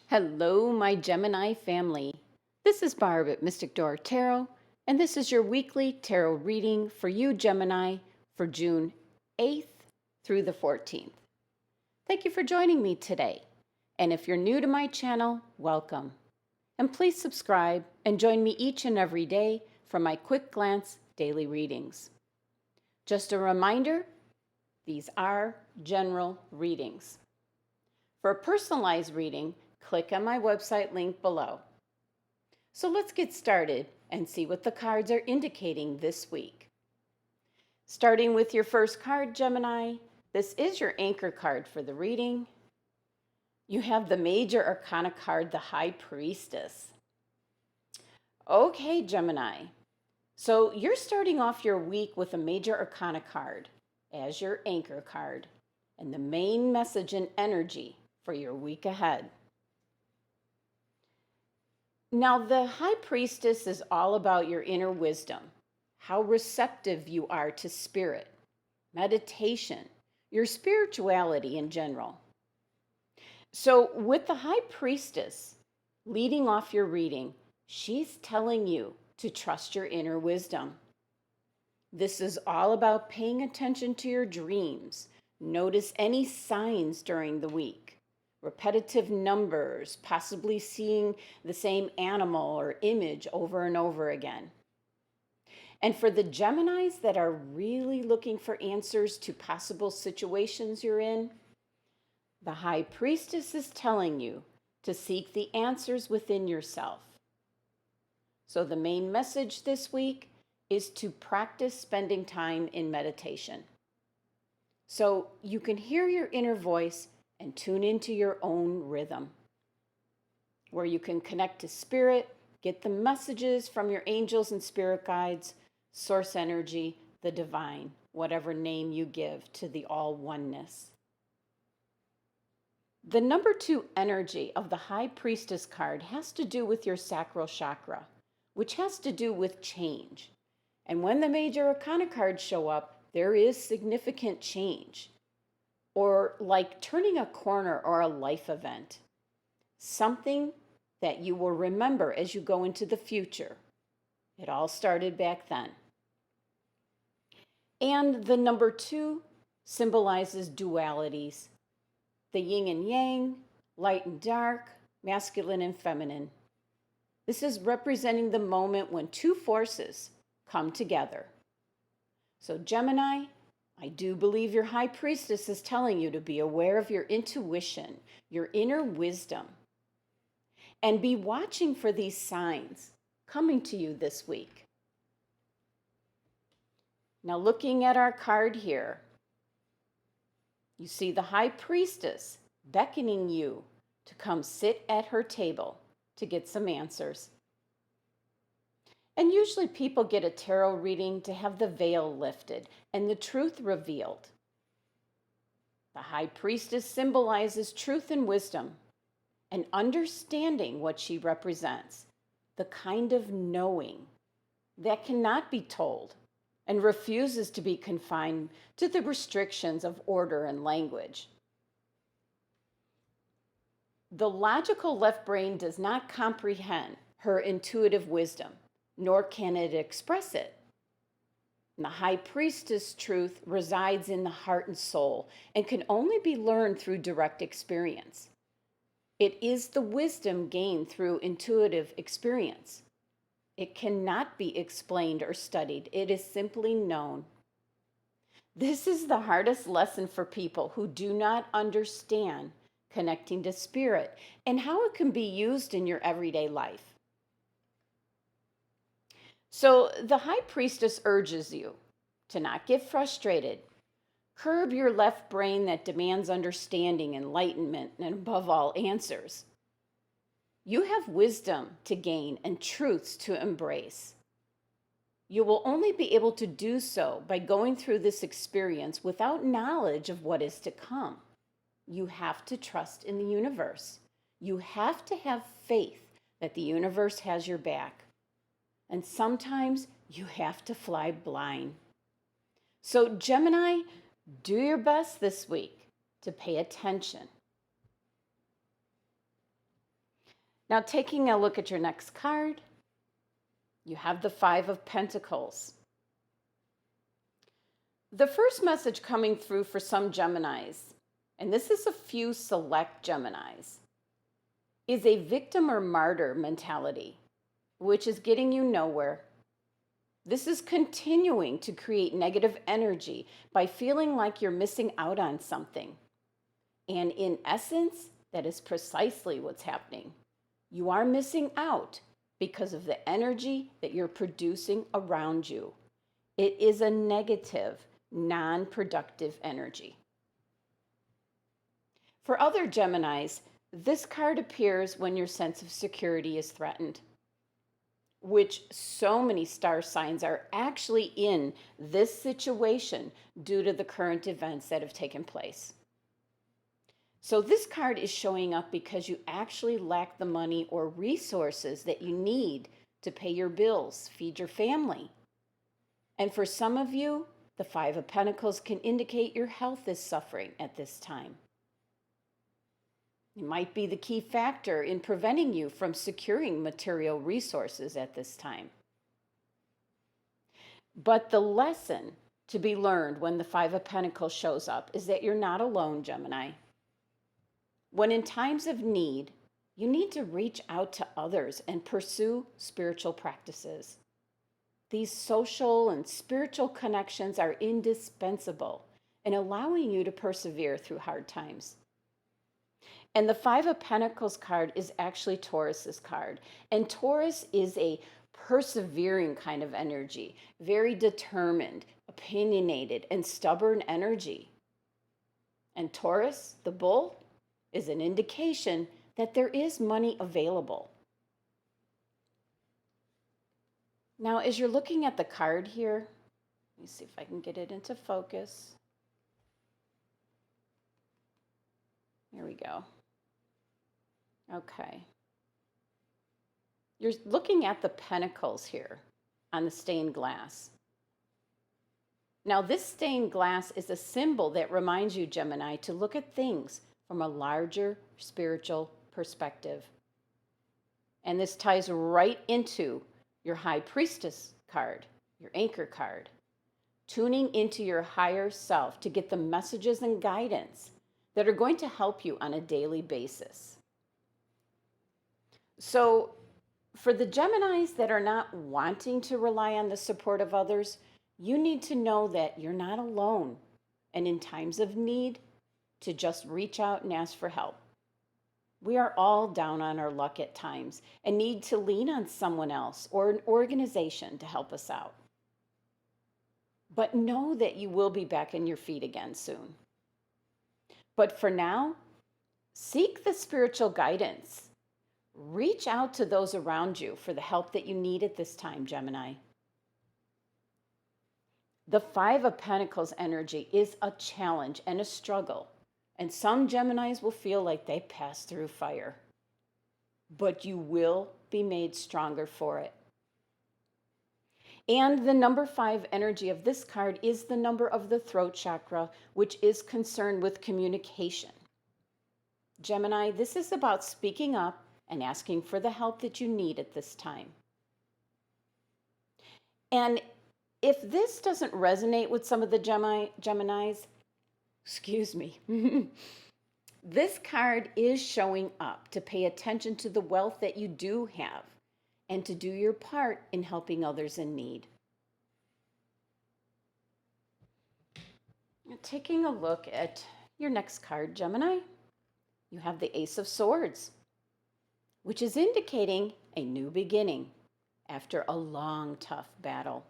Hello, my Gemini family. This is Barb at Mystic Door Tarot, and this is your weekly tarot reading for you, Gemini, for June 8th through the 14th. Thank you for joining me today. And if you're new to my channel, welcome. And please subscribe and join me each and every day for my quick glance daily readings. Just a reminder, these are general readings. For a personalized reading, click on my website link below. So let's get started and see what the cards are indicating this week. Starting with your first card, Gemini, this is your anchor card for the reading. You have the Major Arcana card, the High Priestess. Okay, Gemini. So you're starting off your week with a Major Arcana card as your anchor card and the main message and energy for your week ahead. Now, the High Priestess is all about your inner wisdom, how receptive you are to spirit, meditation, your spirituality in general. So, with the High Priestess leading off your reading, she's telling you to trust your inner wisdom. This is all about paying attention to your dreams. Notice any signs during the week. Repetitive numbers, possibly seeing the same animal or image over and over again. And for the Geminis that are really looking for answers to possible situations you're in, the High Priestess is telling you to seek the answers within yourself. So the main message this week is to practice spending time in meditation, so you can hear your inner voice and tune into your own rhythm, where you can connect to spirit, get the messages from your angels and spirit guides, source energy, the divine, whatever name you give to the all oneness. The number 2 energy of the High Priestess card has to do with your sacral chakra, which has to do with change. And when the Major Arcana cards show up, there is significant change, or like turning a corner or a life event, something that you will remember as you go into the future. It all started back then. And the number 2 symbolizes dualities, the yin and yang, light and dark, masculine and feminine. This is representing the moment when 2 forces come together. So Gemini, I do believe your High Priestess is telling you to be aware of your intuition, your inner wisdom, and be watching for these signs coming to you this week. Now, looking at our card here, you see the High Priestess beckoning you to come sit at her table to get some answers. And usually people get a tarot reading to have the veil lifted and the truth revealed. The High Priestess symbolizes truth and wisdom and understanding what she represents, the kind of knowing that cannot be told and refuses to be confined to the restrictions of order and language. The logical left brain does not comprehend her intuitive wisdom, nor can it express it. And the High Priestess truth resides in the heart and soul and can only be learned through direct experience. It is the wisdom gained through intuitive experience. It cannot be explained or studied. It is simply known. This is the hardest lesson for people who do not understand connecting to spirit and how it can be used in your everyday life. So the High Priestess urges you to not get frustrated. Curb your left brain that demands understanding, enlightenment, and above all, answers. You have wisdom to gain and truths to embrace. You will only be able to do so by going through this experience without knowledge of what is to come. You have to trust in the universe. You have to have faith that the universe has your back. And sometimes you have to fly blind. So Gemini, do your best this week to pay attention. Now, taking a look at your next card, you have the Five of Pentacles. The first message coming through for some Geminis, and this is a few select Geminis, is a victim or martyr mentality, which is getting you nowhere. This is continuing to create negative energy by feeling like you're missing out on something. And in essence, that is precisely what's happening. You are missing out because of the energy that you're producing around you. It is a negative, non-productive energy. For other Geminis, this card appears when your sense of security is threatened, which so many star signs are actually in this situation due to the current events that have taken place. So this card is showing up because you actually lack the money or resources that you need to pay your bills, feed your family. And for some of you, the Five of Pentacles can indicate your health is suffering at this time. It might be the key factor in preventing you from securing material resources at this time. But the lesson to be learned when the Five of Pentacles shows up is that you're not alone, Gemini. When in times of need, you need to reach out to others and pursue spiritual practices. These social and spiritual connections are indispensable in allowing you to persevere through hard times. And the Five of Pentacles card is actually Taurus's card. And Taurus is a persevering kind of energy, very determined, opinionated, and stubborn energy. And Taurus, the bull, is an indication that there is money available. Now, as you're looking at the card here, let me see if I can get it into focus. Here we go. Okay. You're looking at the pentacles here on the stained glass. Now, this stained glass is a symbol that reminds you, Gemini, to look at things from a larger spiritual perspective. And this ties right into your High Priestess card, your Anchor card, tuning into your higher self to get the messages and guidance that are going to help you on a daily basis. So for the Geminis that are not wanting to rely on the support of others, you need to know that you're not alone, and in times of need, to just reach out and ask for help. We are all down on our luck at times and need to lean on someone else or an organization to help us out. But know that you will be back on your feet again soon. But for now, seek the spiritual guidance. Reach out to those around you for the help that you need at this time, Gemini. The Five of Pentacles energy is a challenge and a struggle. And some Geminis will feel like they passed through fire. But you will be made stronger for it. And the number 5 energy of this card is the number of the throat chakra, which is concerned with communication. Gemini, this is about speaking up and asking for the help that you need at this time. And if this doesn't resonate with some of the Geminis, excuse me, this card is showing up to pay attention to the wealth that you do have and to do your part in helping others in need. Now, taking a look at your next card, Gemini, you have the Ace of Swords, which is indicating a new beginning after a long, tough battle.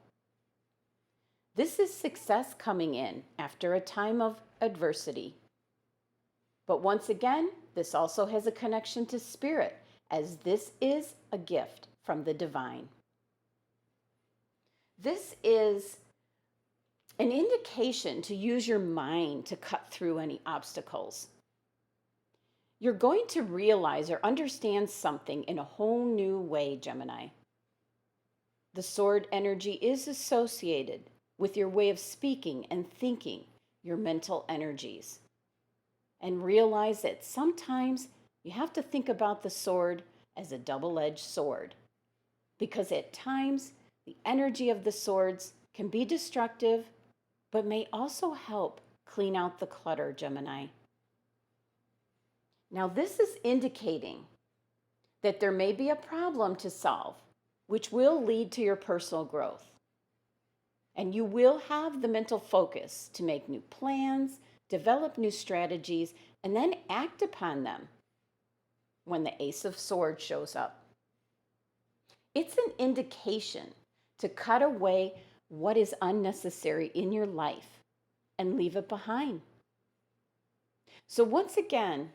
This is success coming in after a time of adversity. But once again, this also has a connection to spirit, as this is a gift from the divine. This is an indication to use your mind to cut through any obstacles. You're going to realize or understand something in a whole new way, Gemini. The sword energy is associated with your way of speaking and thinking, your mental energies. And realize that sometimes you have to think about the sword as a double-edged sword, because at times the energy of the swords can be destructive, but may also help clean out the clutter, Gemini. Now, this is indicating that there may be a problem to solve, which will lead to your personal growth. And you will have the mental focus to make new plans, develop new strategies, and then act upon them when the Ace of Swords shows up. It's an indication to cut away what is unnecessary in your life and leave it behind. So once again,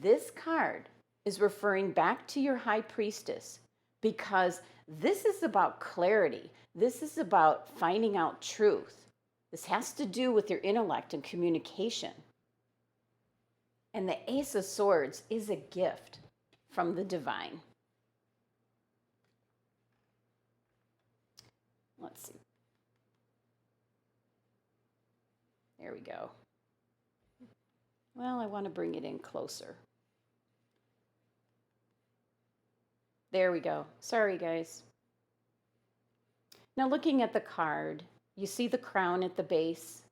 this card is referring back to your High Priestess, because this is about clarity. This is about finding out truth. This has to do with your intellect and communication. And the Ace of Swords is a gift from the divine. Let's see. There we go. Well, I want to bring it in closer. There we go. Sorry, guys. Now, looking at the card, you see the crown at the base.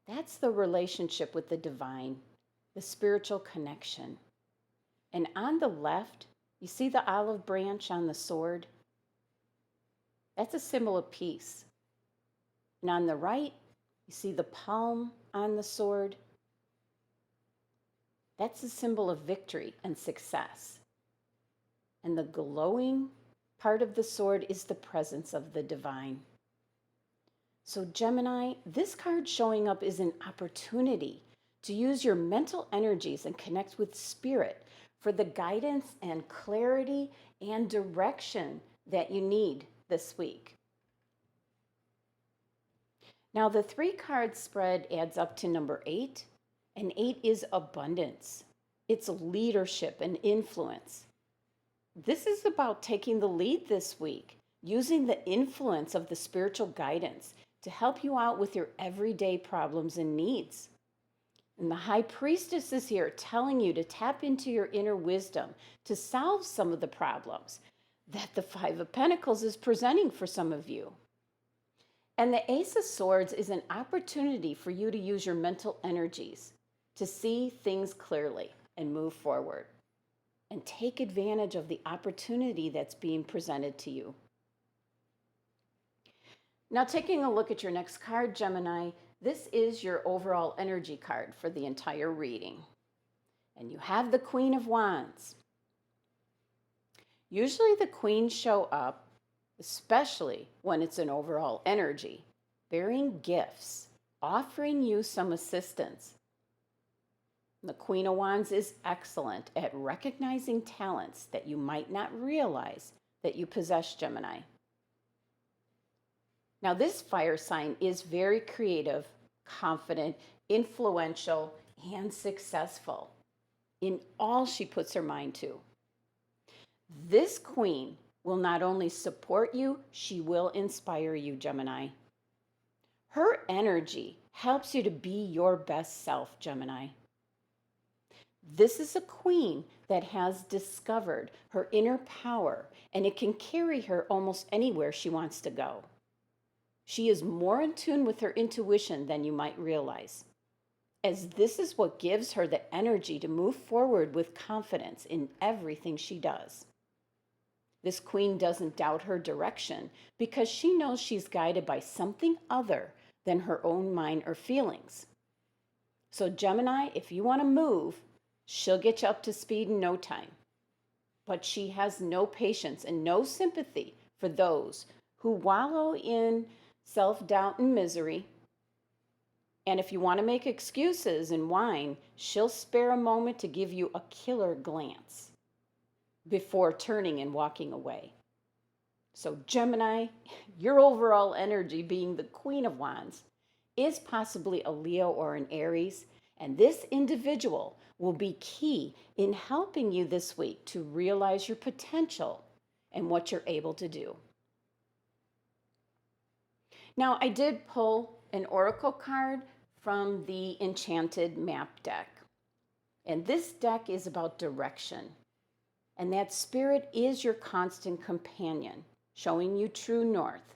That's the relationship with the divine, the spiritual connection. And on the left, you see the olive branch on the sword? That's a symbol of peace. And on the right, you see the palm on the sword? That's a symbol of victory and success. And the glowing part of the sword is the presence of the divine. So Gemini, this card showing up is an opportunity to use your mental energies and connect with spirit for the guidance and clarity and direction that you need this week. Now the 3-card spread adds up to number 8, and 8 is abundance. It's leadership and influence. This is about taking the lead this week, using the influence of the spiritual guidance to help you out with your everyday problems and needs. And the High Priestess is here telling you to tap into your inner wisdom to solve some of the problems that the 5 of Pentacles is presenting for some of you. And the Ace of Swords is an opportunity for you to use your mental energies to see things clearly and move forward, and take advantage of the opportunity that's being presented to you. Now, taking a look at your next card, Gemini, this is your overall energy card for the entire reading. And you have the Queen of Wands. Usually the queens show up, especially when it's an overall energy, bearing gifts, offering you some assistance. The Queen of Wands is excellent at recognizing talents that you might not realize that you possess, Gemini. Now, this fire sign is very creative, confident, influential, and successful in all she puts her mind to. This queen will not only support you, she will inspire you, Gemini. Her energy helps you to be your best self, Gemini. This is a queen that has discovered her inner power, and it can carry her almost anywhere she wants to go. She is more in tune with her intuition than you might realize, as this is what gives her the energy to move forward with confidence in everything she does. This queen doesn't doubt her direction because she knows she's guided by something other than her own mind or feelings. So Gemini, if you want to move, she'll get you up to speed in no time. But she has no patience and no sympathy for those who wallow in self-doubt and misery. And if you want to make excuses and whine, she'll spare a moment to give you a killer glance before turning and walking away. So Gemini, your overall energy, being the Queen of Wands, is possibly a Leo or an Aries, and this individual will be key in helping you this week to realize your potential and what you're able to do. Now, I did pull an oracle card from the Enchanted map deck, and this deck is about direction. And that spirit is your constant companion, showing you true north.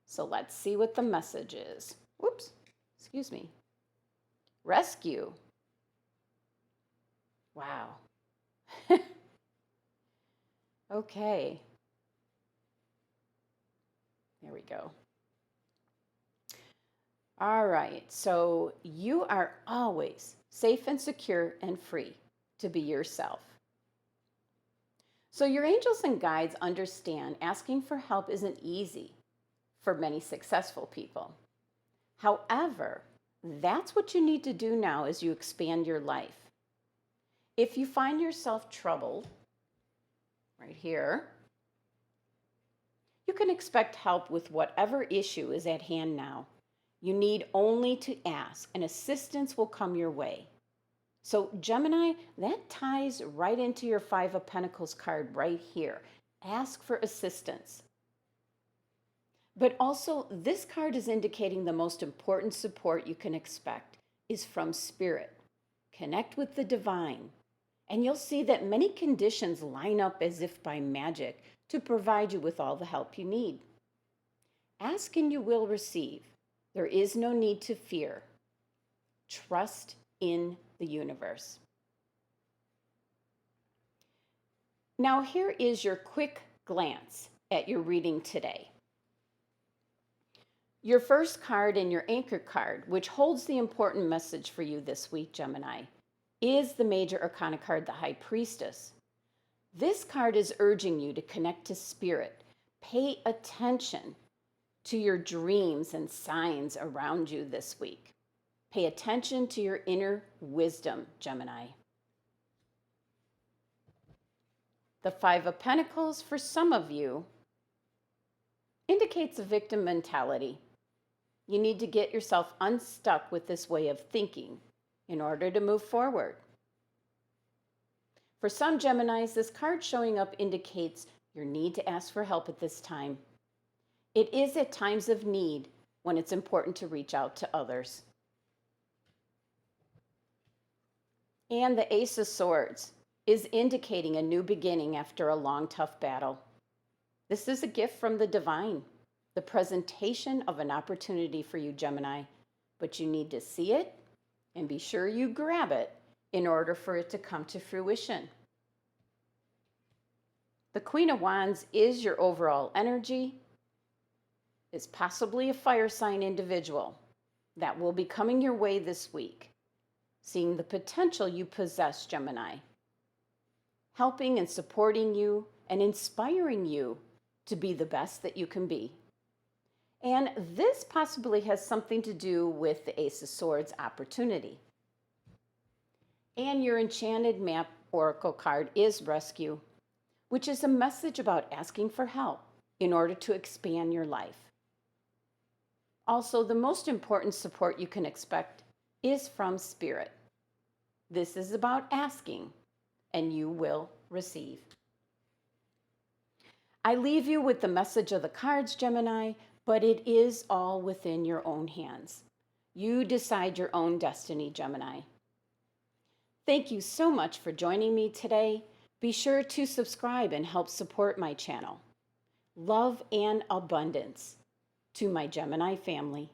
So let's see what the message is. Whoops, excuse me. Rescue. Wow. Okay. There we go. All right, so you are always safe and secure and free to be yourself. So your angels and guides understand asking for help isn't easy for many successful people. However, that's what you need to do now as you expand your life. If you find yourself troubled, right here, you can expect help with whatever issue is at hand now. You need only to ask, and assistance will come your way. So, Gemini, that ties right into your Five of Pentacles card right here. Ask for assistance. But also, this card is indicating the most important support you can expect is from Spirit. Connect with the divine, and you'll see that many conditions line up as if by magic to provide you with all the help you need. Ask and you will receive. There is no need to fear. Trust in the universe. Now, here is your quick glance at your reading today. Your first card and your anchor card, which holds the important message for you this week, Gemini, is the Major Arcana card, the High Priestess. This card is urging you to connect to Spirit. Pay attention to your dreams and signs around you this week. Pay attention to your inner wisdom, Gemini. The Five of Pentacles, for some of you, indicates a victim mentality. You need to get yourself unstuck with this way of thinking in order to move forward. For some Geminis, this card showing up indicates your need to ask for help at this time. It is at times of need when it's important to reach out to others. And the Ace of Swords is indicating a new beginning after a long, tough battle. This is a gift from the divine, the presentation of an opportunity for you, Gemini, but you need to see it and be sure you grab it in order for it to come to fruition. The Queen of Wands is your overall energy, is possibly a fire sign individual that will be coming your way this week, seeing the potential you possess, Gemini, helping and supporting you and inspiring you to be the best that you can be. And this possibly has something to do with the Ace of Swords opportunity. And your Enchanted Map Oracle card is Rescue, which is a message about asking for help in order to expand your life. Also, the most important support you can expect is from Spirit. This is about asking, and you will receive. I leave you with the message of the cards, Gemini, but it is all within your own hands. You decide your own destiny, Gemini. Thank you so much for joining me today. Be sure to subscribe and help support my channel. Love and abundance to my Gemini family.